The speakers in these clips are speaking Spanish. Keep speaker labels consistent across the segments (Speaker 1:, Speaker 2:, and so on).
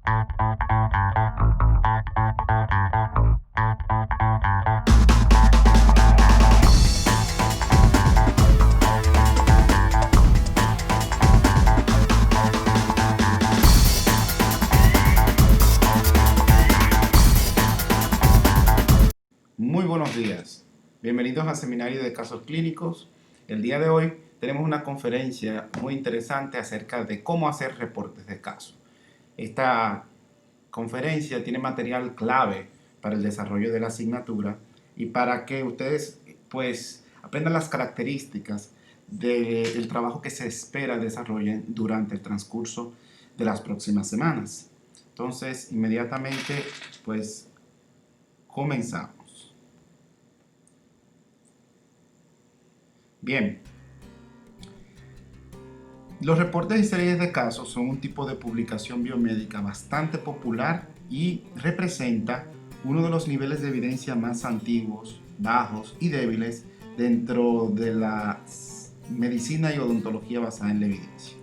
Speaker 1: Muy buenos días, bienvenidos al seminario de casos clínicos. El día de hoy tenemos una conferencia muy interesante acerca de cómo hacer reportes de caso. Esta conferencia tiene material clave para el desarrollo de la asignatura y para que ustedes pues aprendan las características del trabajo que se espera desarrollen durante el transcurso de las próximas semanas. Entonces, inmediatamente pues comenzamos. Bien, los reportes y series de casos son un tipo de publicación biomédica bastante popular y representa uno de los niveles de evidencia más antiguos, bajos y débiles dentro de la medicina y odontología basada en la evidencia.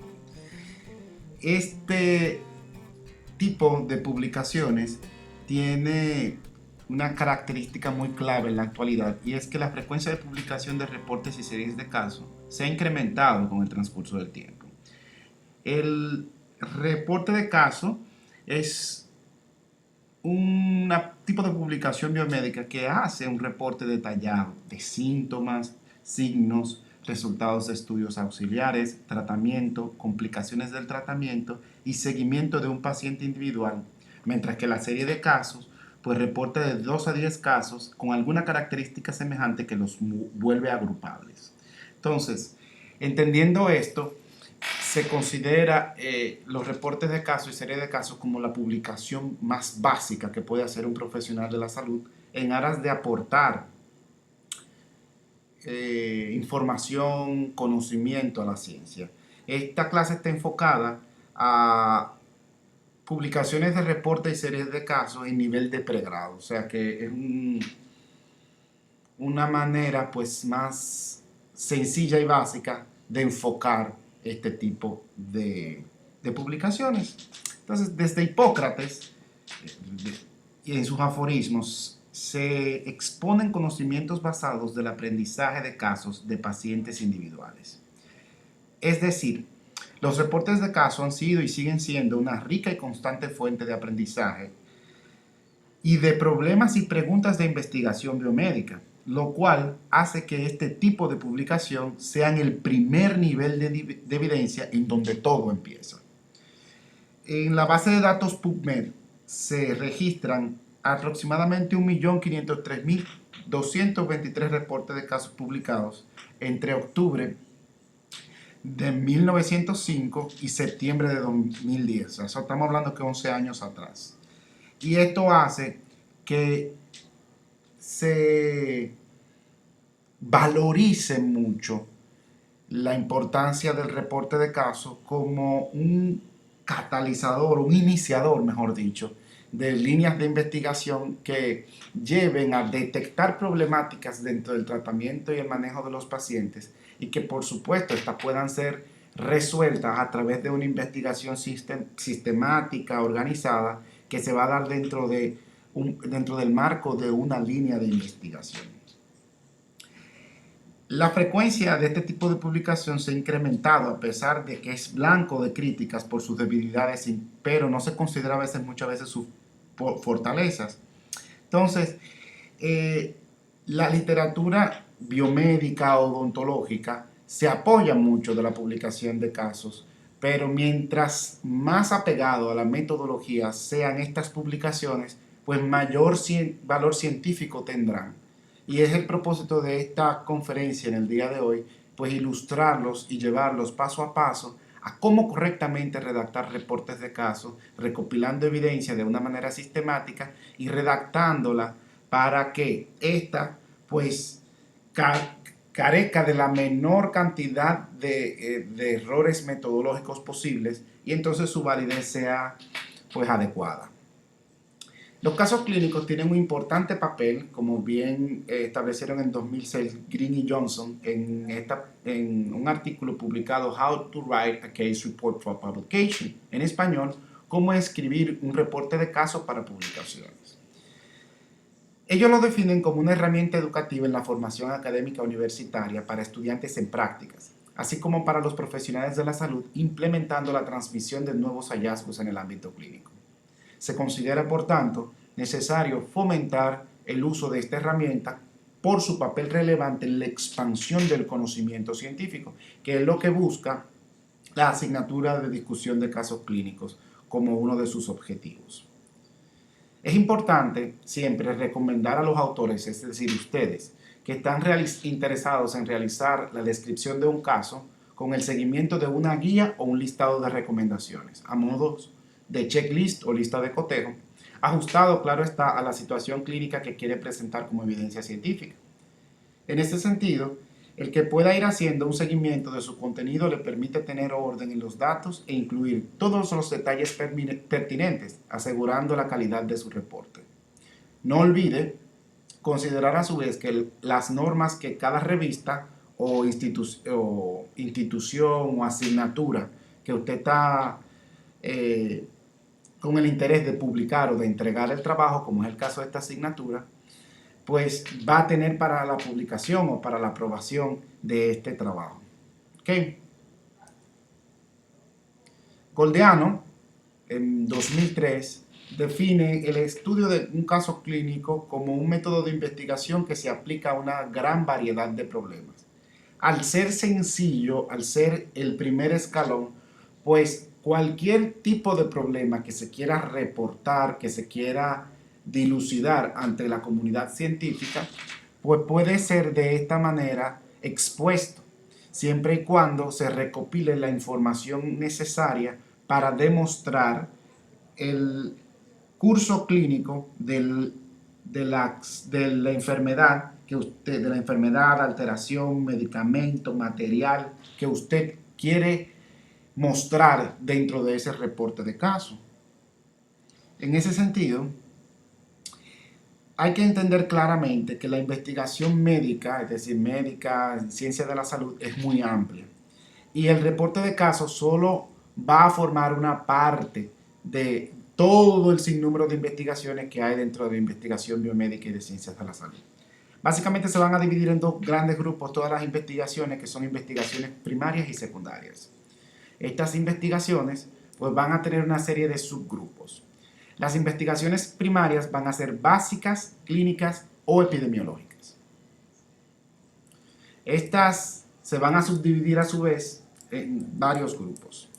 Speaker 1: Este tipo de publicaciones tiene una característica muy clave en la actualidad, y es que la frecuencia de publicación de reportes y series de casos se ha incrementado con el transcurso del tiempo. El reporte de caso es un tipo de publicación biomédica que hace un reporte detallado de síntomas, signos, resultados de estudios auxiliares, tratamiento, complicaciones del tratamiento y seguimiento de un paciente individual, mientras que la serie de casos pues reporta de 2 a 10 casos con alguna característica semejante que los vuelve agrupables. Entonces, entendiendo esto, se considera los reportes de casos y series de casos como la publicación más básica que puede hacer un profesional de la salud en aras de aportar información, conocimiento a la ciencia. Esta clase está enfocada a publicaciones de reportes y series de casos en nivel de pregrado, o sea que es una manera pues más sencilla y básica de enfocar este tipo de publicaciones. Entonces, desde Hipócrates y en sus aforismos se exponen conocimientos basados del aprendizaje de casos de pacientes individuales. Es decir, los reportes de caso han sido y siguen siendo una rica y constante fuente de aprendizaje y de problemas y preguntas de investigación biomédica, lo cual hace que este tipo de publicación sea en el primer nivel de evidencia en donde todo empieza. En la base de datos PubMed se registran aproximadamente 1.503.223 reportes de casos publicados entre octubre de 1905 y septiembre de 2010. O sea, estamos hablando que 11 años atrás. Y esto hace que se valorice mucho la importancia del reporte de casos como un catalizador, un iniciador, mejor dicho, de líneas de investigación que lleven a detectar problemáticas dentro del tratamiento y el manejo de los pacientes, y que por supuesto estas puedan ser resueltas a través de una investigación sistemática, organizada, que se va a dar dentro del marco de una línea de investigación. La frecuencia de este tipo de publicación se ha incrementado a pesar de que es blanco de críticas por sus debilidades, pero no se considera muchas veces sus fortalezas. Entonces, la literatura biomédica o odontológica se apoya mucho de la publicación de casos, pero mientras más apegado a la metodología sean estas publicaciones, pues mayor valor científico tendrán. Y es el propósito de esta conferencia en el día de hoy, pues ilustrarlos y llevarlos paso a paso a cómo correctamente redactar reportes de casos, recopilando evidencia de una manera sistemática y redactándola para que ésta pues carezca de la menor cantidad de errores metodológicos posibles, y entonces su validez sea pues adecuada. Los casos clínicos tienen un importante papel, como bien establecieron en 2006 Green y Johnson en un artículo publicado How to Write a Case Report for Publication, en español, cómo escribir un reporte de caso para publicaciones. Ellos lo definen como una herramienta educativa en la formación académica universitaria para estudiantes en prácticas, así como para los profesionales de la salud, implementando la transmisión de nuevos hallazgos en el ámbito clínico. Se considera, por tanto, necesario fomentar el uso de esta herramienta por su papel relevante en la expansión del conocimiento científico, que es lo que busca la asignatura de discusión de casos clínicos como uno de sus objetivos. Es importante siempre recomendar a los autores, es decir, ustedes, que están interesados en realizar la descripción de un caso con el seguimiento de una guía o un listado de recomendaciones, a modo de checklist o lista de cotejo, ajustado, claro está, a la situación clínica que quiere presentar como evidencia científica. En este sentido, el que pueda ir haciendo un seguimiento de su contenido le permite tener orden en los datos e incluir todos los detalles pertinentes, asegurando la calidad de su reporte. No olvide considerar a su vez que las normas que cada revista o institución o asignatura que usted está con el interés de publicar o de entregar el trabajo, como es el caso de esta asignatura, pues va a tener para la publicación o para la aprobación de este trabajo. ¿Ok? Goldeano, en 2003, define el estudio de un caso clínico como un método de investigación que se aplica a una gran variedad de problemas. Al ser sencillo, al ser el primer escalón, pues cualquier tipo de problema que se quiera reportar, que se quiera dilucidar ante la comunidad científica, pues puede ser de esta manera expuesto, siempre y cuando se recopile la información necesaria para demostrar el curso clínico de la enfermedad, de la enfermedad, alteración, medicamento, material que usted quiere mostrar dentro de ese reporte de caso. En ese sentido, hay que entender claramente que la investigación médica, es decir, médica, en ciencia de la salud, es muy amplia. Y el reporte de caso solo va a formar una parte de todo el sinnúmero de investigaciones que hay dentro de la investigación biomédica y de ciencias de la salud. Básicamente se van a dividir en dos grandes grupos todas las investigaciones, que son investigaciones primarias y secundarias. Estas investigaciones pues van a tener una serie de subgrupos. Las investigaciones primarias van a ser básicas, clínicas o epidemiológicas. Estas se van a subdividir a su vez en varios grupos.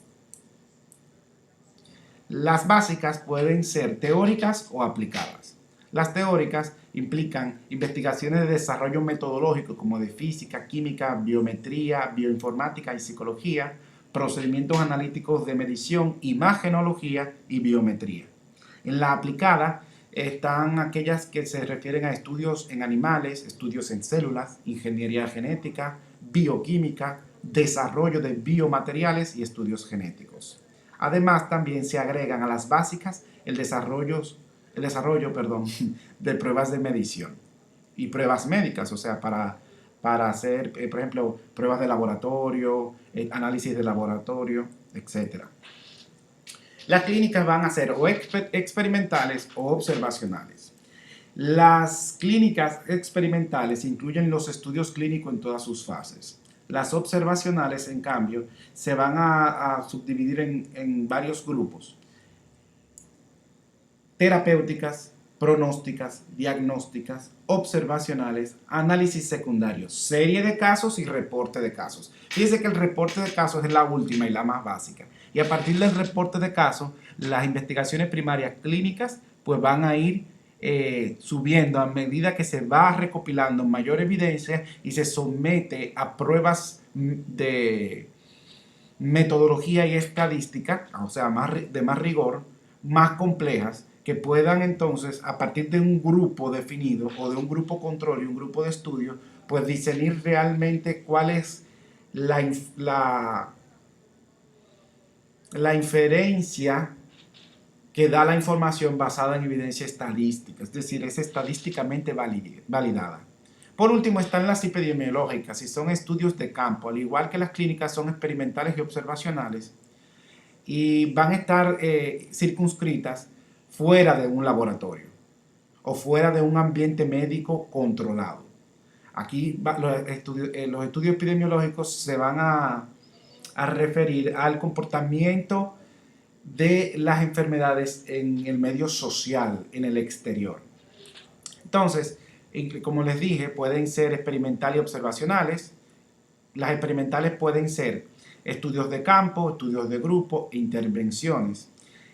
Speaker 1: Las básicas pueden ser teóricas o aplicadas. Las teóricas implican investigaciones de desarrollo metodológico como de física, química, biometría, bioinformática y psicología, procedimientos analíticos de medición, imagenología y biometría. En la aplicada están aquellas que se refieren a estudios en animales, estudios en células, ingeniería genética, bioquímica, desarrollo de biomateriales y estudios genéticos. Además, también se agregan a las básicas el desarrollo de pruebas de medición y pruebas médicas, o sea, para hacer, por ejemplo, pruebas de laboratorio, análisis de laboratorio, etc. Las clínicas van a ser o experimentales o observacionales. Las clínicas experimentales incluyen los estudios clínicos en todas sus fases. Las observacionales, en cambio, se van a subdividir en varios grupos: terapéuticas, pronósticas, diagnósticas, observacionales, análisis secundario, serie de casos y reporte de casos. Fíjense que el reporte de casos es la última y la más básica. Y a partir del reporte de casos, las investigaciones primarias clínicas pues van a ir subiendo a medida que se va recopilando mayor evidencia y se somete a pruebas de metodología y estadística, o sea, de más rigor, más complejas, que puedan entonces, a partir de un grupo definido o de un grupo control y un grupo de estudio, pues discernir realmente cuál es la inferencia que da la información basada en evidencia estadística, es decir, es estadísticamente validada. Por último están las epidemiológicas, y son estudios de campo. Al igual que las clínicas son experimentales y observacionales, y van a estar circunscritas fuera de un laboratorio o fuera de un ambiente médico controlado. Aquí los estudios epidemiológicos se van a referir al comportamiento de las enfermedades en el medio social, en el exterior. Entonces, como les dije, pueden ser experimentales y observacionales. Las experimentales pueden ser estudios de campo, estudios de grupo, intervenciones.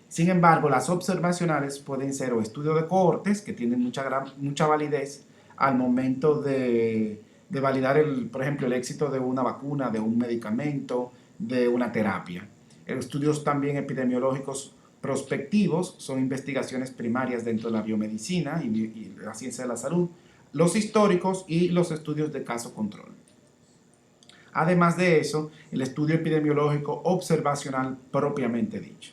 Speaker 1: Sin embargo, las observacionales pueden ser o estudios de cohortes, que tienen mucha validez al momento de validar, por ejemplo, el éxito de una vacuna, de un medicamento, de una terapia. Estudios también epidemiológicos prospectivos son investigaciones primarias dentro de la biomedicina y la ciencia de la salud, los históricos y los estudios de caso control. Además de eso, el estudio epidemiológico observacional propiamente dicho.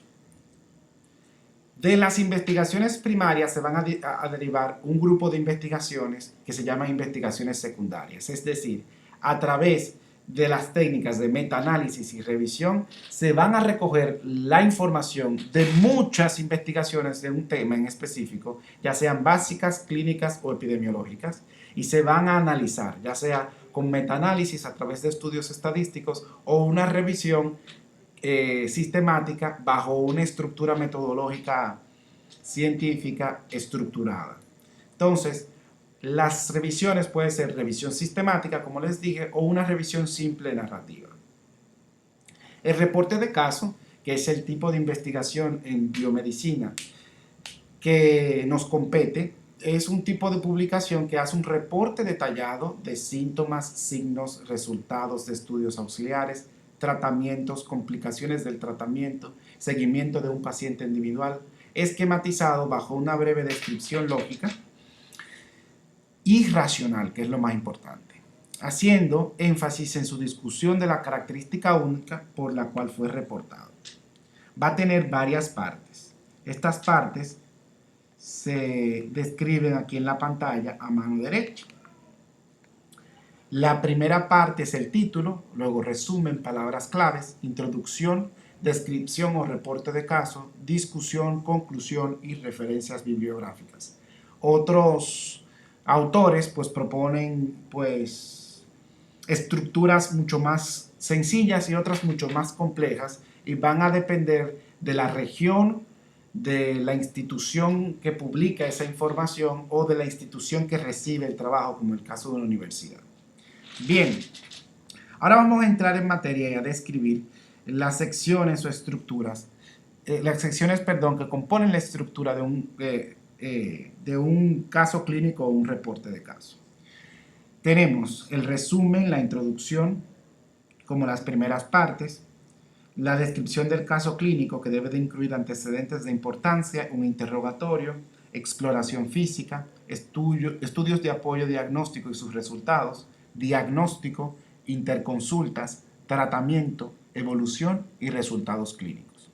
Speaker 1: De las investigaciones primarias se van a derivar un grupo de investigaciones que se llaman investigaciones secundarias, es decir, a través de las técnicas de metaanálisis y revisión se van a recoger la información de muchas investigaciones de un tema en específico, ya sean básicas, clínicas o epidemiológicas, y se van a analizar, ya sea con metaanálisis a través de estudios estadísticos o una revisión sistemática bajo una estructura metodológica científica estructurada. Entonces, las revisiones pueden ser revisión sistemática, como les dije, o una revisión simple narrativa. El reporte de caso, que es el tipo de investigación en biomedicina que nos compete, es un tipo de publicación que hace un reporte detallado de síntomas, signos, resultados de estudios auxiliares, tratamientos, complicaciones del tratamiento, seguimiento de un paciente individual, esquematizado bajo una breve descripción lógica y racional, que es lo más importante, haciendo énfasis en su discusión de la característica única por la cual fue reportado. Va a tener varias partes. Estas partes se describen aquí en la pantalla a mano derecha. La primera parte es el título, luego resumen, palabras claves, introducción, descripción o reporte de caso, discusión, conclusión y referencias bibliográficas. Otros autores pues proponen pues estructuras mucho más sencillas y otras mucho más complejas y van a depender de la región, de la institución que publica esa información o de la institución que recibe el trabajo, como el caso de una universidad. Bien, ahora vamos a entrar en materia y a describir las secciones o estructuras, las secciones, perdón, que componen la estructura de un caso clínico o un reporte de caso. Tenemos el resumen, la introducción, como las primeras partes, la descripción del caso clínico que debe de incluir antecedentes de importancia, un interrogatorio, exploración física, estudios de apoyo diagnóstico y sus resultados, diagnóstico, interconsultas, tratamiento, evolución y resultados clínicos.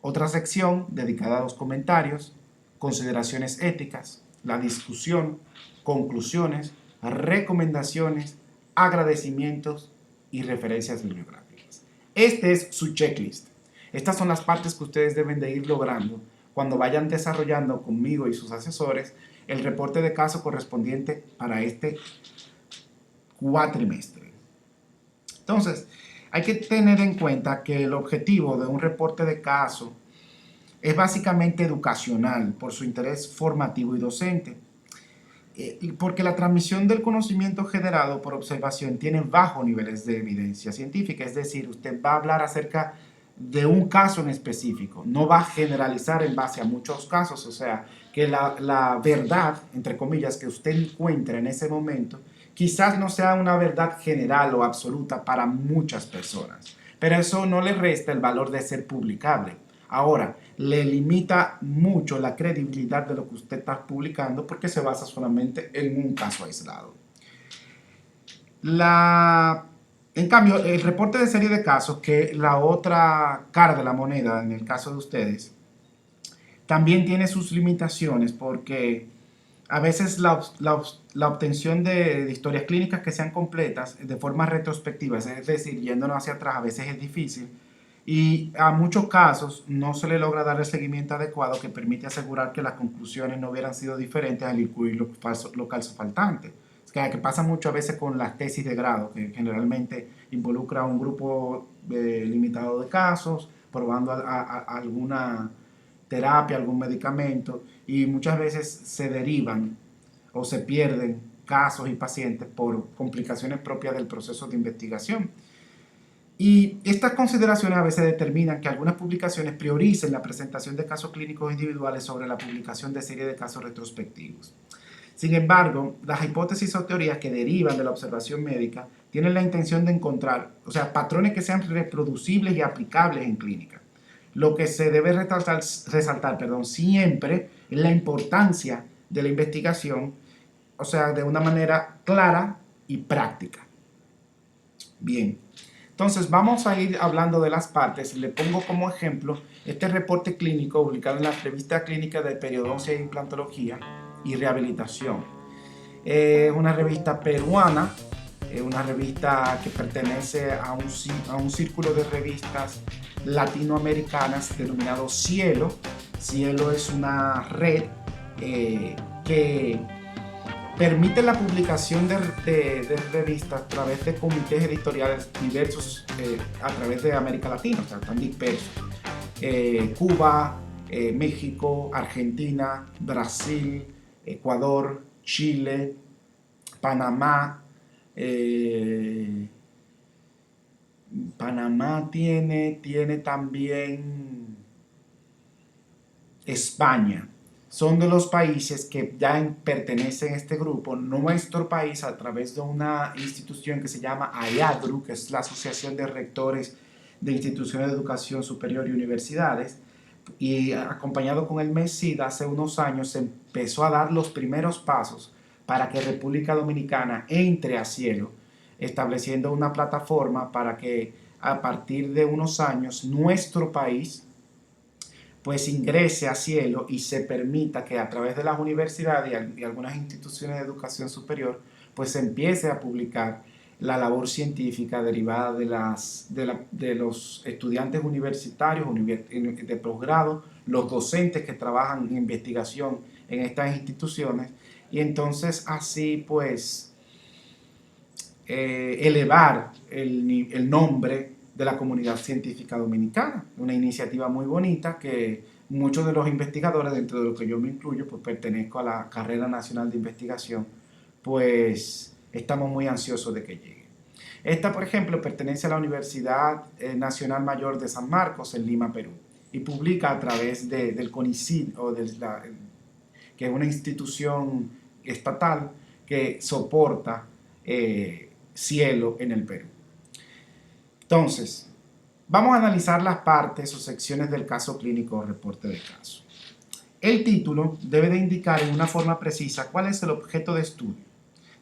Speaker 1: Otra sección dedicada a los comentarios, consideraciones éticas, la discusión, conclusiones, recomendaciones, agradecimientos y referencias bibliográficas. Este es su checklist. Estas son las partes que ustedes deben de ir logrando cuando vayan desarrollando conmigo y sus asesores el reporte de caso correspondiente para este cuatrimestre. Entonces, hay que tener en cuenta que el objetivo de un reporte de caso es básicamente educacional por su interés formativo y docente, porque la transmisión del conocimiento generado por observación tiene bajos niveles de evidencia científica, es decir, usted va a hablar acerca de un caso en específico, no va a generalizar en base a muchos casos, o sea, que la verdad, entre comillas, que usted encuentra en ese momento, quizás no sea una verdad general o absoluta para muchas personas, pero eso no le resta el valor de ser publicable. Ahora, le limita mucho la credibilidad de lo que usted está publicando porque se basa solamente en un caso aislado. En cambio, el reporte de serie de casos, que la otra cara de la moneda en el caso de ustedes, también tiene sus limitaciones porque a veces la obtención de historias clínicas que sean completas de forma retrospectiva, es decir, yéndonos hacia atrás, a veces es difícil. y a muchos casos no se le logra dar el seguimiento adecuado que permite asegurar que las conclusiones no hubieran sido diferentes al incluir los casos faltantes. Es que pasa mucho a veces con las tesis de grado, que generalmente involucra a un grupo limitado de casos, probando alguna terapia, algún medicamento, y muchas veces se derivan o se pierden casos y pacientes por complicaciones propias del proceso de investigación. Y estas consideraciones a veces determinan que algunas publicaciones prioricen la presentación de casos clínicos individuales sobre la publicación de series de casos retrospectivos. Sin embargo, las hipótesis o teorías que derivan de la observación médica tienen la intención de encontrar, o sea, patrones que sean reproducibles y aplicables en clínica. Lo que se debe resaltar siempre es la importancia de la investigación, o sea, de una manera clara y práctica. Bien, entonces vamos a ir hablando de las partes. Le pongo como ejemplo este reporte clínico publicado en la revista clínica de periodoncia e implantología y rehabilitación. Es una revista peruana, una revista que pertenece a un círculo de revistas latinoamericanas denominado Cielo. Cielo es una red que permite la publicación de revistas a través de comités editoriales diversos a través de América Latina, o sea, están dispersos. Cuba, México, Argentina, Brasil, Ecuador, Chile, Panamá. Panamá tiene también España. Son de los países que ya pertenecen a este grupo. Nuestro país, a través de una institución que se llama AIADRU, que es la Asociación de Rectores de Instituciones de Educación Superior y Universidades, y acompañado con el MESID, hace unos años se empezó a dar los primeros pasos para que República Dominicana entre a Cielo, estableciendo una plataforma para que a partir de unos años nuestro país pues ingrese a Cielo y se permita que a través de las universidades y algunas instituciones de educación superior pues se empiece a publicar la labor científica derivada de los estudiantes universitarios, de posgrado, los docentes que trabajan en investigación en estas instituciones, y entonces así pues elevar el nombre de la comunidad científica dominicana. Una iniciativa muy bonita que muchos de los investigadores, dentro de los que yo me incluyo, pues pertenezco a la Carrera Nacional de Investigación, pues estamos muy ansiosos de que llegue. Esta, por ejemplo, pertenece a la Universidad Nacional Mayor de San Marcos en Lima, Perú, y publica a través del CONICYT, que es una institución estatal que soporta Cielo en el Perú. Entonces, vamos a analizar las partes o secciones del caso clínico o reporte de caso. El título debe de indicar en una forma precisa cuál es el objeto de estudio.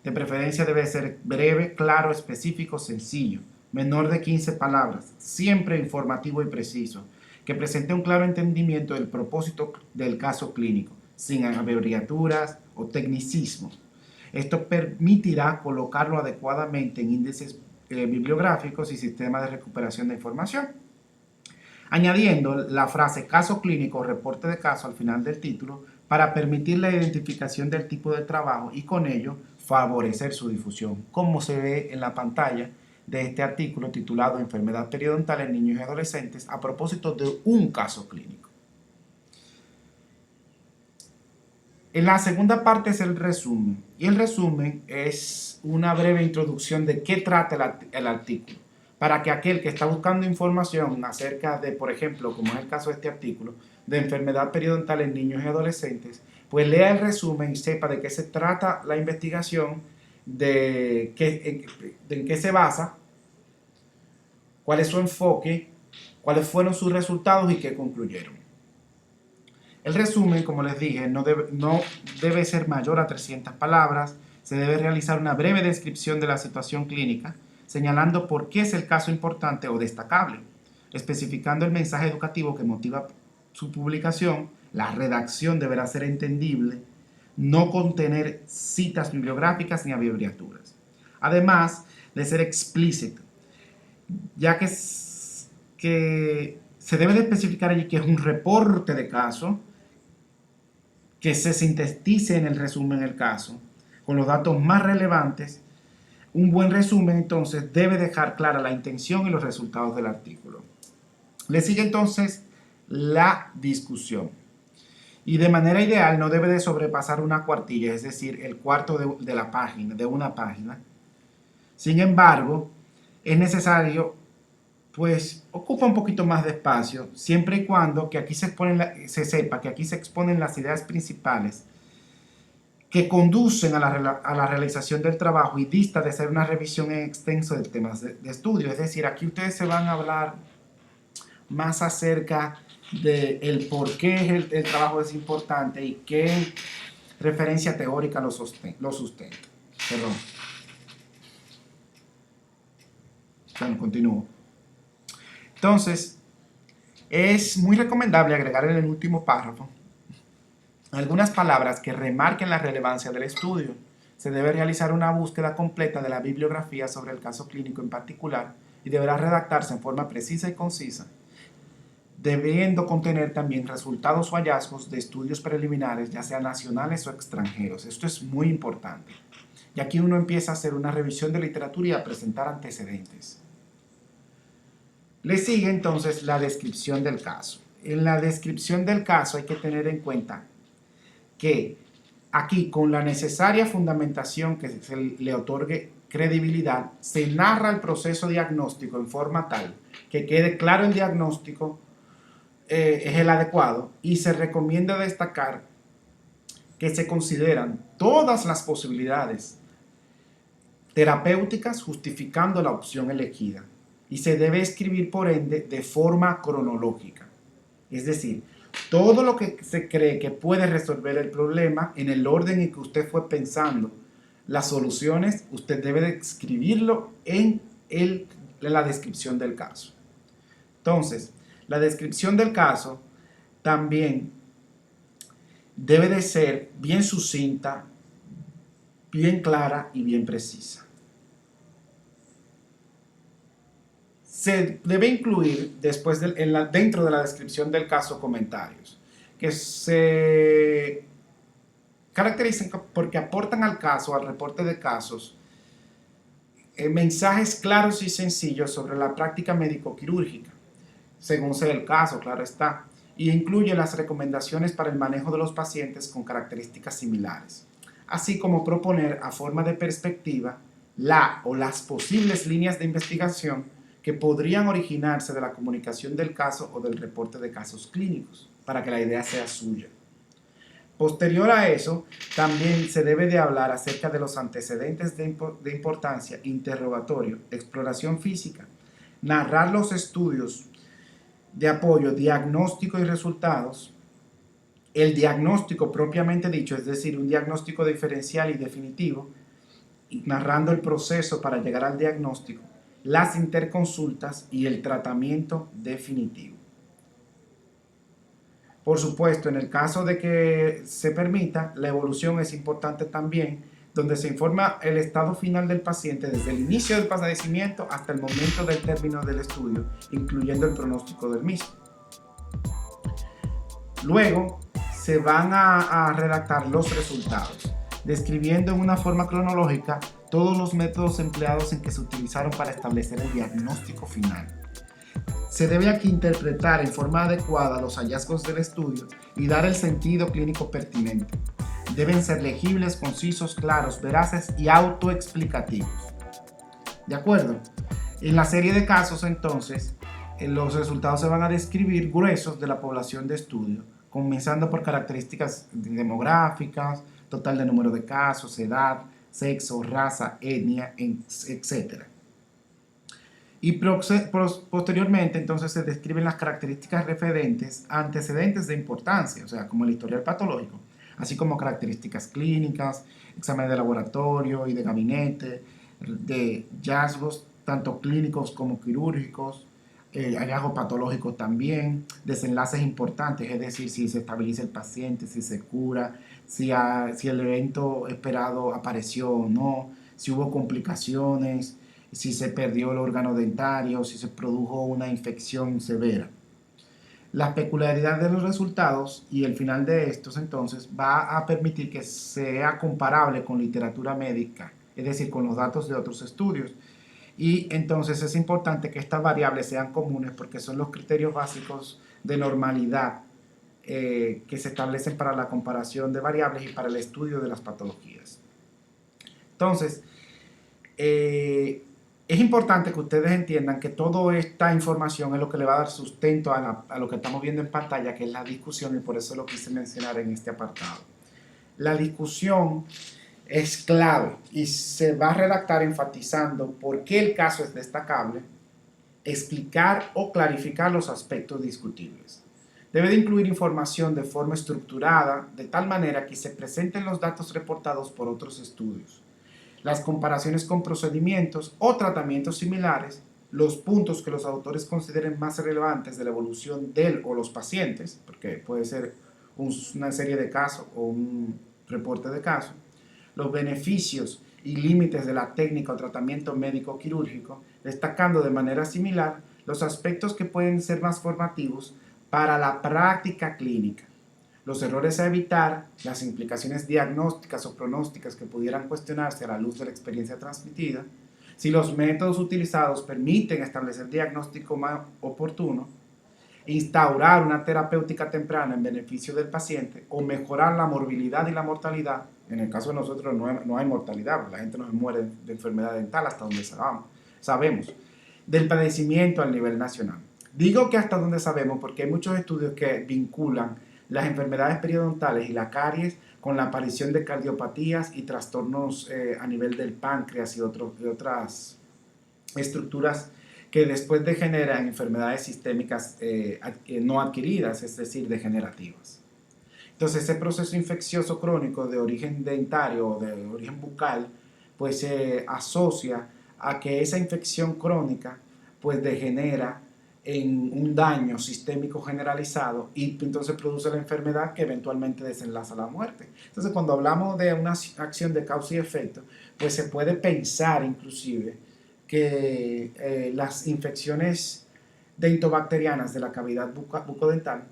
Speaker 1: De preferencia debe ser breve, claro, específico, sencillo, menor de 15 palabras, siempre informativo y preciso, que presente un claro entendimiento del propósito del caso clínico, sin abreviaturas o tecnicismos. Esto permitirá colocarlo adecuadamente en índices bibliográficos y sistemas de recuperación de información. Añadiendo la frase caso clínico o reporte de caso al final del título para permitir la identificación del tipo de trabajo y con ello favorecer su difusión, como se ve en la pantalla de este artículo titulado Enfermedad periodontal en niños y adolescentes a propósito de un caso clínico. En la segunda parte es el resumen, y el resumen es una breve introducción de qué trata el artículo, para que aquel que está buscando información acerca de, por ejemplo, como es el caso de este artículo, de enfermedad periodontal en niños y adolescentes, pues lea el resumen y sepa de qué se trata la investigación, en qué se basa, cuál es su enfoque, cuáles fueron sus resultados y qué concluyeron. El resumen, como les dije, no debe ser mayor a 300 palabras. Se debe realizar una breve descripción de la situación clínica, señalando por qué es el caso importante o destacable, especificando el mensaje educativo que motiva su publicación. La redacción deberá ser entendible, no contener citas bibliográficas ni abreviaturas. Además de ser explícito, ya que que se debe de especificar allí que es un reporte de caso, que se sintetice en el resumen del caso, con los datos más relevantes. Un buen resumen entonces debe dejar clara la intención y los resultados del artículo. Le sigue entonces la discusión. Y de manera ideal no debe de sobrepasar una cuartilla, es decir, el cuarto de la página, de una página. Sin embargo, es necesario, pues, ocupa un poquito más de espacio, siempre y cuando que aquí se sepa que aquí se exponen las ideas principales que conducen a la realización del trabajo y dista de ser una revisión en extenso de temas de estudio. Es decir, aquí ustedes se van a hablar más acerca de el por qué el trabajo es importante y qué referencia teórica lo sustenta. Perdón. Bueno, continúo. Entonces, es muy recomendable agregar en el último párrafo algunas palabras que remarquen la relevancia del estudio. Se debe realizar una búsqueda completa de la bibliografía sobre el caso clínico en particular y deberá redactarse en forma precisa y concisa, debiendo contener también resultados o hallazgos de estudios preliminares, ya sean nacionales o extranjeros. Esto es muy importante. Y aquí uno empieza a hacer una revisión de literatura y a presentar antecedentes. Le sigue entonces la descripción del caso. En la descripción del caso hay que tener en cuenta que aquí, con la necesaria fundamentación que se le otorgue credibilidad, se narra el proceso diagnóstico en forma tal que quede claro el diagnóstico es el adecuado, y se recomienda destacar que se consideran todas las posibilidades terapéuticas justificando la opción elegida, y se debe escribir por ende de forma cronológica, es decir, todo lo que se cree que puede resolver el problema en el orden en que usted fue pensando las soluciones, usted debe de escribirlo en la descripción del caso. Entonces, la descripción del caso también debe de ser bien sucinta, bien clara y bien precisa. Se debe incluir después dentro de la descripción del caso comentarios que se caracterizan porque aportan al caso, al reporte de casos, mensajes claros y sencillos sobre la práctica médico-quirúrgica, según sea el caso, claro está, y incluye las recomendaciones para el manejo de los pacientes con características similares, así como proponer a forma de perspectiva la o las posibles líneas de investigación que podrían originarse de la comunicación del caso o del reporte de casos clínicos, para que la idea sea suya. Posterior a eso, también se debe de hablar acerca de los antecedentes de importancia, interrogatorio, exploración física, narrar los estudios de apoyo, diagnóstico y resultados, el diagnóstico propiamente dicho, es decir, un diagnóstico diferencial y definitivo, narrando el proceso para llegar al diagnóstico, las interconsultas y el tratamiento definitivo. Por supuesto, en el caso de que se permita, la evolución es importante también, donde se informa el estado final del paciente desde el inicio del padecimiento hasta el momento del término del estudio, incluyendo el pronóstico del mismo. Luego, se van a redactar los resultados, describiendo en una forma cronológica todos los métodos empleados en que se utilizaron para establecer el diagnóstico final. Se debe aquí interpretar en forma adecuada los hallazgos del estudio y dar el sentido clínico pertinente. Deben ser legibles, concisos, claros, veraces y autoexplicativos. ¿De acuerdo? En la serie de casos, entonces, los resultados se van a describir gruesos de la población de estudio, comenzando por características demográficas, total de número de casos, edad, sexo, raza, etnia, etc. Y posteriormente entonces se describen las características referentes a antecedentes de importancia, o sea, como el historial patológico, así como características clínicas, exámenes de laboratorio y de gabinete, de hallazgos tanto clínicos como quirúrgicos, hallazgos patológicos también, desenlaces importantes, es decir, si se estabiliza el paciente, si se cura, si el evento esperado apareció o no, si hubo complicaciones, si se perdió el órgano dentario, si se produjo una infección severa. La peculiaridad de los resultados y el final de estos entonces va a permitir que sea comparable con literatura médica, es decir, con los datos de otros estudios. Y entonces es importante que estas variables sean comunes porque son los criterios básicos de normalidad que se establecen para la comparación de variables y para el estudio de las patologías. Entonces, es importante que ustedes entiendan que toda esta información es lo que le va a dar sustento a lo que estamos viendo en pantalla, que es la discusión, y por eso lo quise mencionar en este apartado. La discusión es clave y se va a redactar enfatizando por qué el caso es destacable, explicar o clarificar los aspectos discutibles. Debe de incluir información de forma estructurada, de tal manera que se presenten los datos reportados por otros estudios, las comparaciones con procedimientos o tratamientos similares, los puntos que los autores consideren más relevantes de la evolución del o los pacientes, porque puede ser una serie de casos o un reporte de casos, los beneficios y límites de la técnica o tratamiento médico quirúrgico, destacando de manera similar los aspectos que pueden ser más formativos para la práctica clínica, los errores a evitar, las implicaciones diagnósticas o pronósticas que pudieran cuestionarse a la luz de la experiencia transmitida, si los métodos utilizados permiten establecer diagnóstico más oportuno, instaurar una terapéutica temprana en beneficio del paciente o mejorar la morbilidad y la mortalidad. En el caso de nosotros no hay mortalidad, la gente no se muere de enfermedad dental hasta donde sabemos, del padecimiento al nivel nacional. Digo que hasta donde sabemos porque hay muchos estudios que vinculan las enfermedades periodontales y la caries con la aparición de cardiopatías y trastornos a nivel del páncreas y otras estructuras que después degeneran en enfermedades sistémicas no adquiridas, es decir, degenerativas. Entonces, ese proceso infeccioso crónico de origen dentario o de origen bucal, pues se asocia a que esa infección crónica pues degenera en un daño sistémico generalizado y entonces produce la enfermedad que eventualmente desenlaza la muerte. Entonces, cuando hablamos de una acción de causa y efecto, pues se puede pensar inclusive que las infecciones dentobacterianas de la cavidad bucodental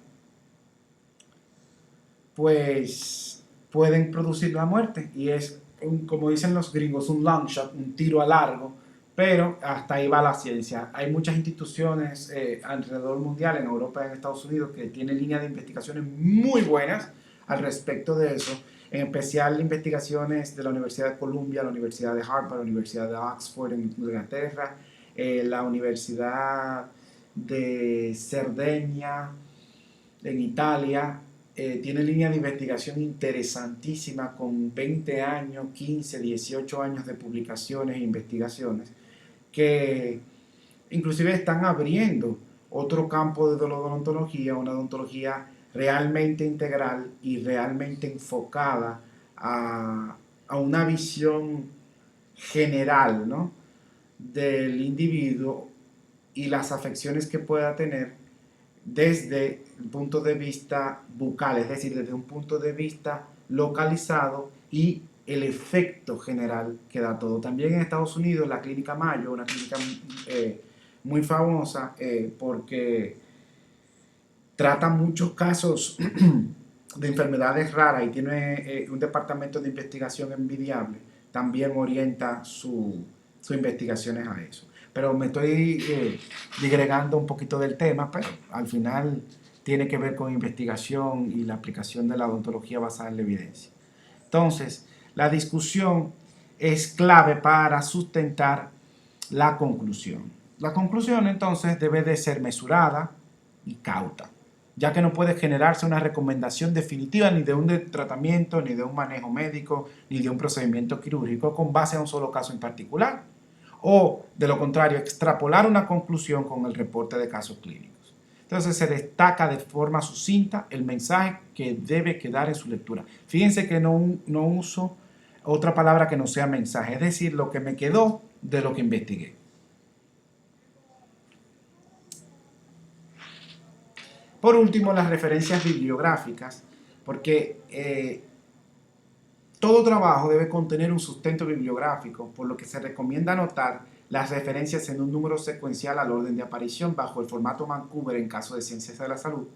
Speaker 1: pues pueden producir la muerte y es, como dicen los gringos, un long shot, un tiro a largo, pero hasta ahí va la ciencia. Hay muchas instituciones alrededor mundial, en Europa y en Estados Unidos, que tienen líneas de investigaciones muy buenas al respecto de eso, en especial investigaciones de la Universidad de Columbia, la Universidad de Harvard, la Universidad de Oxford en Inglaterra, la Universidad de Cerdeña en Italia. Tiene línea de investigación interesantísima con 20 años, 15, 18 años de publicaciones e investigaciones que inclusive están abriendo otro campo de la odontología, una odontología realmente integral y realmente enfocada a una visión general, ¿no?, del individuo y las afecciones que pueda tener desde el punto de vista bucal, es decir, desde un punto de vista localizado y el efecto general que da todo. También en Estados Unidos la clínica Mayo, una clínica muy famosa porque trata muchos casos de enfermedades raras y tiene un departamento de investigación envidiable, también orienta sus investigaciones a eso. Pero me estoy digregando un poquito del tema, pero al final tiene que ver con investigación y la aplicación de la odontología basada en la evidencia. Entonces, la discusión es clave para sustentar la conclusión. La conclusión entonces debe de ser mesurada y cauta, ya que no puede generarse una recomendación definitiva ni de un tratamiento, ni de un manejo médico, ni de un procedimiento quirúrgico con base a un solo caso en particular, o de lo contrario, extrapolar una conclusión con el reporte de casos clínicos. Entonces se destaca de forma sucinta el mensaje que debe quedar en su lectura. Fíjense que no uso otra palabra que no sea mensaje, es decir, lo que me quedó de lo que investigué. Por último, las referencias bibliográficas, porque todo trabajo debe contener un sustento bibliográfico, por lo que se recomienda anotar las referencias en un número secuencial al orden de aparición bajo el formato Vancouver en caso de ciencias de la salud,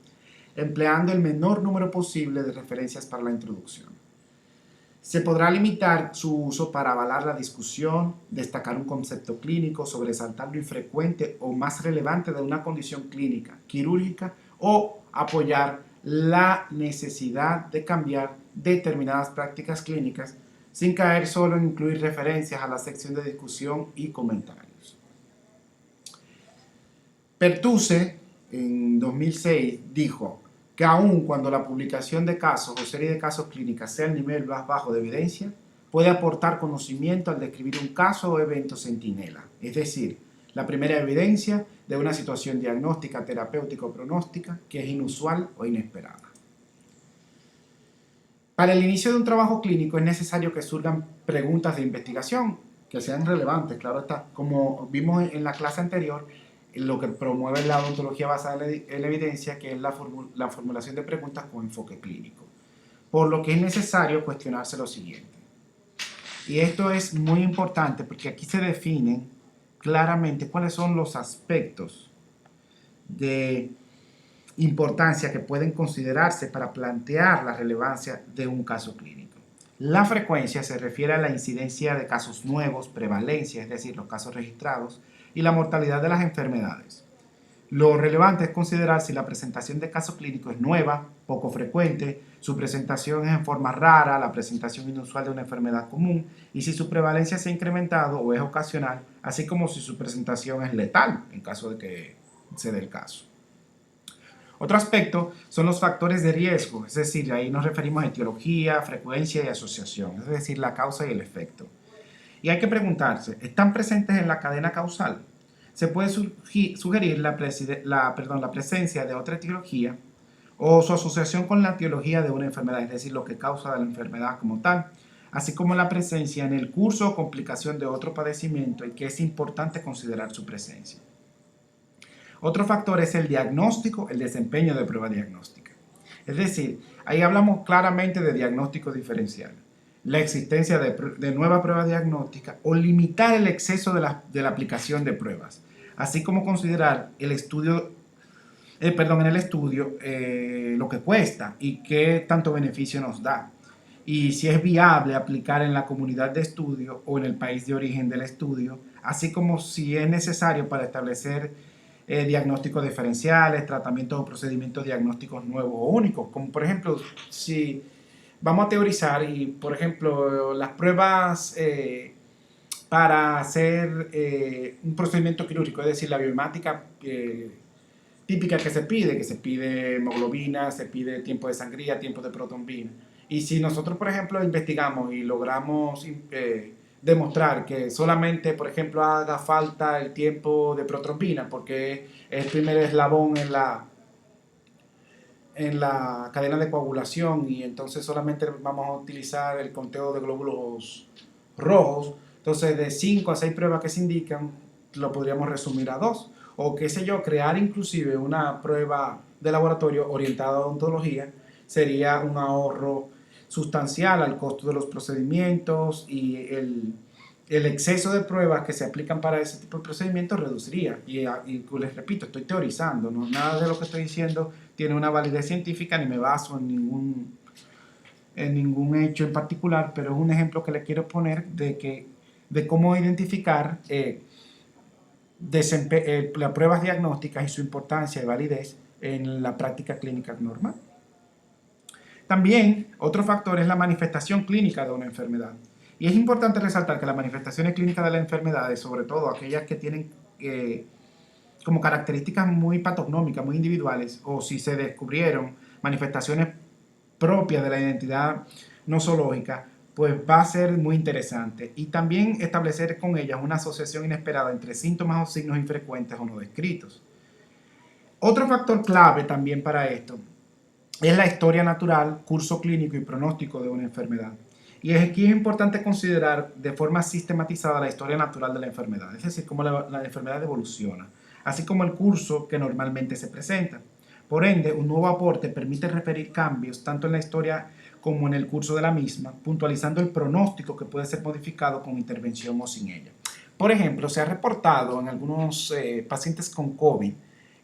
Speaker 1: empleando el menor número posible de referencias para la introducción. Se podrá limitar su uso para avalar la discusión, destacar un concepto clínico, sobresaltar lo infrecuente o más relevante de una condición clínica, quirúrgica o apoyar la necesidad de cambiar determinadas prácticas clínicas sin caer solo en incluir referencias a la sección de discusión y comentarios. Pertuse, en 2006, dijo que aun cuando la publicación de casos o serie de casos clínicas sea el nivel más bajo de evidencia, puede aportar conocimiento al describir un caso o evento centinela, es decir, la primera evidencia de una situación diagnóstica, terapéutica o pronóstica que es inusual o inesperada. Para el inicio de un trabajo clínico es necesario que surjan preguntas de investigación que sean relevantes, claro está. Como vimos en la clase anterior, lo que promueve la odontología basada en la evidencia, que es la formulación de preguntas con enfoque clínico. Por lo que es necesario cuestionarse lo siguiente. Y esto es muy importante porque aquí se definen claramente cuáles son los aspectos de importancia que pueden considerarse para plantear la relevancia de un caso clínico. La frecuencia se refiere a la incidencia de casos nuevos, prevalencia, es decir, los casos registrados, y la mortalidad de las enfermedades. Lo relevante es considerar si la presentación de caso clínico es nueva, poco frecuente, su presentación es en forma rara, la presentación inusual de una enfermedad común, y si su prevalencia se ha incrementado o es ocasional, así como si su presentación es letal, en caso de que se dé el caso. Otro aspecto son los factores de riesgo, es decir, ahí nos referimos a etiología, frecuencia y asociación, es decir, la causa y el efecto. Y hay que preguntarse, ¿están presentes en la cadena causal? Se puede sugerir la presencia de otra etiología o su asociación con la etiología de una enfermedad, es decir, lo que causa la enfermedad como tal, así como la presencia en el curso o complicación de otro padecimiento y que es importante considerar su presencia. Otro factor es el diagnóstico, el desempeño de prueba diagnóstica. Es decir, ahí hablamos claramente de diagnóstico diferencial, la existencia de nueva prueba diagnóstica o limitar el exceso de la aplicación de pruebas, así como considerar en el estudio lo que cuesta y qué tanto beneficio nos da, y si es viable aplicar en la comunidad de estudio o en el país de origen del estudio, así como si es necesario para establecer diagnósticos diferenciales, tratamientos o procedimientos diagnósticos nuevos o únicos, como por ejemplo, si vamos a teorizar y, por ejemplo, las pruebas para hacer un procedimiento quirúrgico, es decir, la biomática típica que se pide hemoglobina, se pide tiempo de sangría, tiempo de protrombina. Y si nosotros, por ejemplo, investigamos y logramos demostrar que solamente, por ejemplo, haga falta el tiempo de protrombina, porque es el primer eslabón en la cadena de coagulación y entonces solamente vamos a utilizar el conteo de glóbulos rojos, entonces de 5 a 6 pruebas que se indican, lo podríamos resumir a 2. O qué sé yo, crear inclusive una prueba de laboratorio orientada a odontología sería un ahorro sustancial al costo de los procedimientos y el exceso de pruebas que se aplican para ese tipo de procedimientos reduciría. Y les repito, estoy teorizando, ¿no? Nada de lo que estoy diciendo tiene una validez científica ni me baso en ningún hecho en particular, pero es un ejemplo que le quiero poner de cómo identificar las pruebas diagnósticas y su importancia y validez en la práctica clínica normal. También otro factor es la manifestación clínica de una enfermedad. Y es importante resaltar que las manifestaciones clínicas de las enfermedades, sobre todo aquellas que tienen como características muy patognómicas, muy individuales, o si se descubrieron manifestaciones propias de la identidad nosológica, pues va a ser muy interesante. Y también establecer con ellas una asociación inesperada entre síntomas o signos infrecuentes o no descritos. Otro factor clave también para esto es la historia natural, curso clínico y pronóstico de una enfermedad. Y aquí es importante considerar de forma sistematizada la historia natural de la enfermedad, es decir, cómo la enfermedad evoluciona, así como el curso que normalmente se presenta. Por ende, un nuevo aporte permite referir cambios tanto en la historia como en el curso de la misma, puntualizando el pronóstico que puede ser modificado con intervención o sin ella.
Speaker 2: Por ejemplo, se ha reportado en algunos pacientes con COVID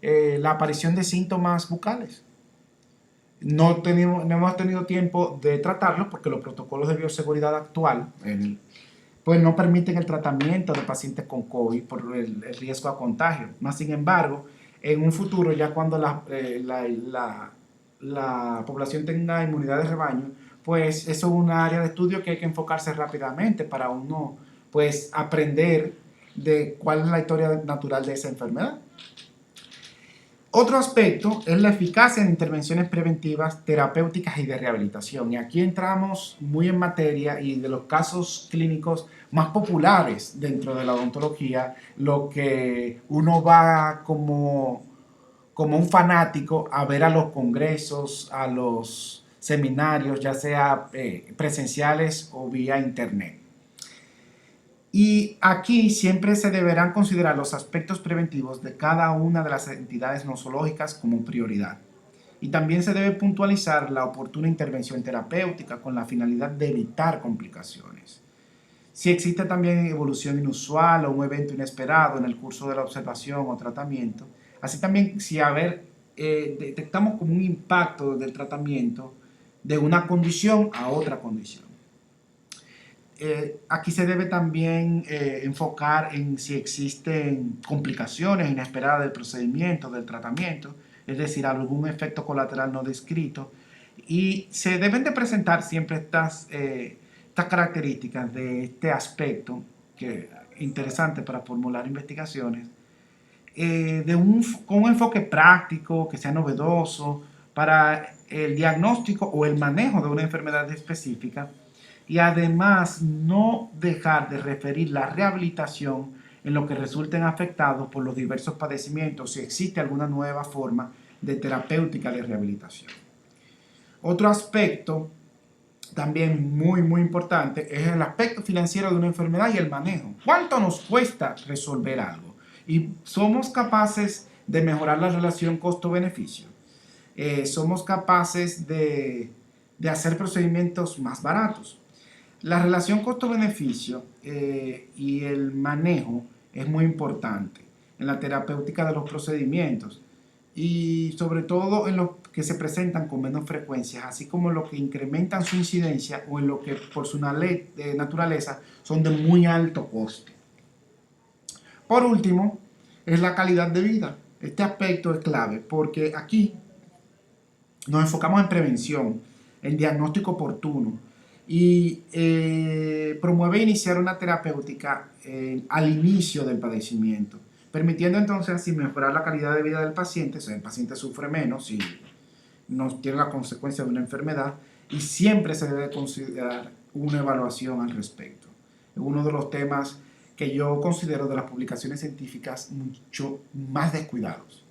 Speaker 2: la aparición de síntomas bucales. No hemos tenido tiempo de tratarlo porque los protocolos de bioseguridad actual pues no permiten el tratamiento de pacientes con COVID por el riesgo a contagio. Más sin embargo, en un futuro, ya cuando la población tenga inmunidad de rebaño, pues eso es un área de estudio que hay que enfocarse rápidamente para uno pues aprender de cuál es la historia natural de esa enfermedad. Otro aspecto es la eficacia en intervenciones preventivas, terapéuticas y de rehabilitación. Y aquí entramos muy en materia y de los casos clínicos más populares dentro de la odontología, lo que uno va como un fanático a ver a los congresos, a los seminarios, ya sea presenciales o vía internet. Y aquí siempre se deberán considerar los aspectos preventivos de cada una de las entidades nosológicas como prioridad. Y también se debe puntualizar la oportuna intervención terapéutica con la finalidad de evitar complicaciones. Si existe también evolución inusual o un evento inesperado en el curso de la observación o tratamiento, así también si detectamos como un impacto del tratamiento de una condición a otra condición. Aquí se debe también enfocar en si existen complicaciones inesperadas del procedimiento, del tratamiento, es decir, algún efecto colateral no descrito. Y se deben de presentar siempre estas características de este aspecto, que es interesante para formular investigaciones, con un enfoque práctico, que sea novedoso, para el diagnóstico o el manejo de una enfermedad específica y además no dejar de referir la rehabilitación en lo que resulten afectados por los diversos padecimientos si existe alguna nueva forma de terapéutica de rehabilitación. Otro aspecto también muy importante es el aspecto financiero de una enfermedad y el manejo. ¿Cuánto nos cuesta resolver algo? Y somos capaces de mejorar la relación costo-beneficio. Somos capaces de hacer procedimientos más baratos. La relación costo-beneficio y el manejo es muy importante en la terapéutica de los procedimientos y sobre todo en los que se presentan con menos frecuencias, así como los que incrementan su incidencia o en los que por su naturaleza son de muy alto coste. Por último, es la calidad de vida. Este aspecto es clave porque aquí nos enfocamos en prevención, en diagnóstico oportuno y promueve iniciar una terapéutica al inicio del padecimiento, permitiendo entonces así mejorar la calidad de vida del paciente. O sea, el paciente sufre menos y no tiene la consecuencia de una enfermedad y siempre se debe considerar una evaluación al respecto. Es uno de los temas que yo considero de las publicaciones científicas mucho más descuidados.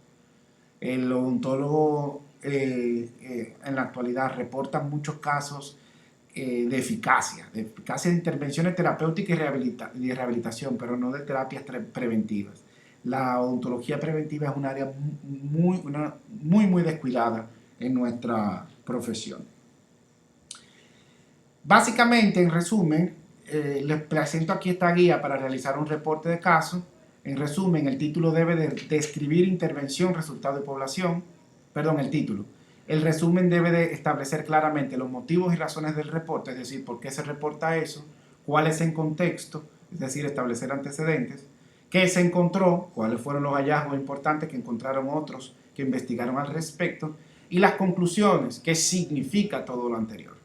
Speaker 2: El odontólogo en la actualidad reporta muchos casos de eficacia de intervenciones terapéuticas y rehabilitación, pero no de terapias preventivas. La odontología preventiva es un área muy descuidada en nuestra profesión. Básicamente, en resumen, les presento aquí esta guía para realizar un reporte de caso. En resumen, el título debe de describir intervención, resultado y población. Perdón, el título. El resumen debe de establecer claramente los motivos y razones del reporte, es decir, por qué se reporta eso, cuál es el contexto, es decir, establecer antecedentes, qué se encontró, cuáles fueron los hallazgos importantes que encontraron otros que investigaron al respecto, y las conclusiones, qué significa todo lo anterior.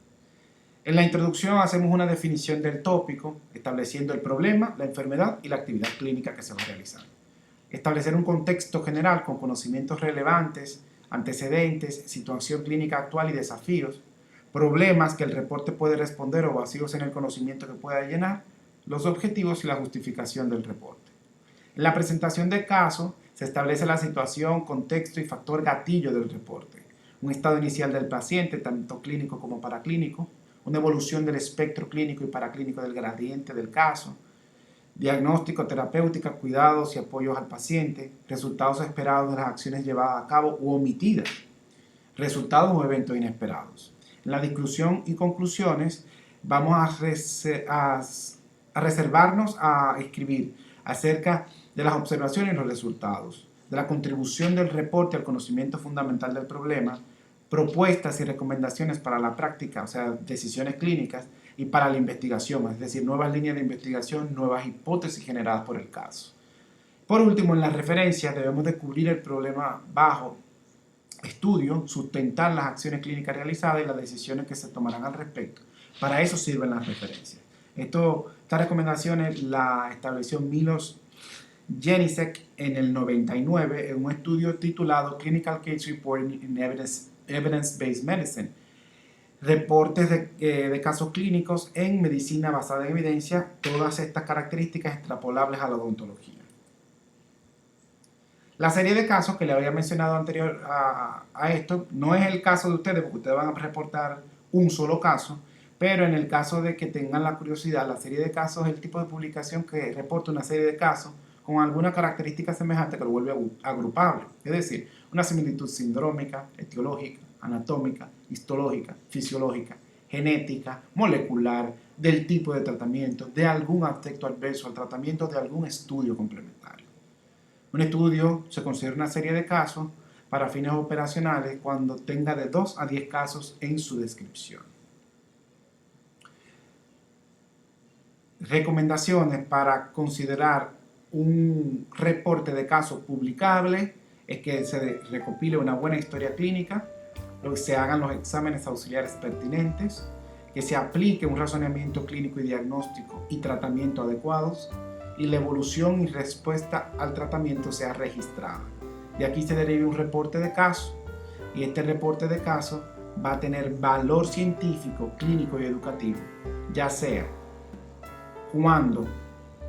Speaker 2: En la introducción hacemos una definición del tópico, estableciendo el problema, la enfermedad y la actividad clínica que se va a realizar. Establecer un contexto general con conocimientos relevantes, antecedentes, situación clínica actual y desafíos, problemas que el reporte puede responder o vacíos en el conocimiento que pueda llenar, los objetivos y la justificación del reporte. En la presentación de caso se establece la situación, contexto y factor gatillo del reporte, un estado inicial del paciente, tanto clínico como paraclínico, una evolución del espectro clínico y paraclínico del gradiente del caso, diagnóstico, terapéutica, cuidados y apoyos al paciente, resultados esperados de las acciones llevadas a cabo u omitidas, resultados o eventos inesperados. En la discusión y conclusiones vamos a reservarnos a escribir acerca de las observaciones y los resultados, de la contribución del reporte al conocimiento fundamental del problema, propuestas y recomendaciones para la práctica, o sea, decisiones clínicas, y para la investigación, es decir, nuevas líneas de investigación, nuevas hipótesis generadas por el caso. Por último, en las referencias debemos de cubrir el problema bajo estudio, sustentar las acciones clínicas realizadas y las decisiones que se tomarán al respecto. Para eso sirven las referencias. Estas recomendaciones las estableció Milos Jenicek en el 99 en un estudio titulado Clinical Case Report in Evidence-Based Medicine. Reportes de casos clínicos en medicina basada en evidencia, todas estas características extrapolables a la odontología. La serie de casos que le había mencionado anterior a esto, no es el caso de ustedes, porque ustedes van a reportar un solo caso, pero en el caso de que tengan la curiosidad, la serie de casos es el tipo de publicación que reporta una serie de casos con alguna característica semejante que lo vuelve agrupable, es decir, una similitud sindrómica, etiológica, anatómica, histológica, fisiológica, genética, molecular, del tipo de tratamiento, de algún aspecto adverso al tratamiento, de algún estudio complementario. Un estudio se considera una serie de casos para fines operacionales cuando tenga de 2 a 10 casos en su descripción. Recomendaciones para considerar un reporte de caso publicable es que se recopile una buena historia clínica, que se hagan los exámenes auxiliares pertinentes, que se aplique un razonamiento clínico y diagnóstico y tratamiento adecuados, y la evolución y respuesta al tratamiento sea registrada. De aquí se deriva un reporte de caso, y este reporte de caso va a tener valor científico, clínico y educativo, ya sea cuando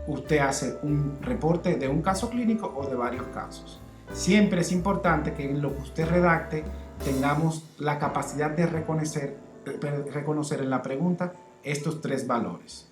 Speaker 2: usted hace un reporte de un caso clínico o de varios casos. Siempre es importante que en lo que usted redacte tengamos la capacidad de reconocer en la pregunta estos 3 valores.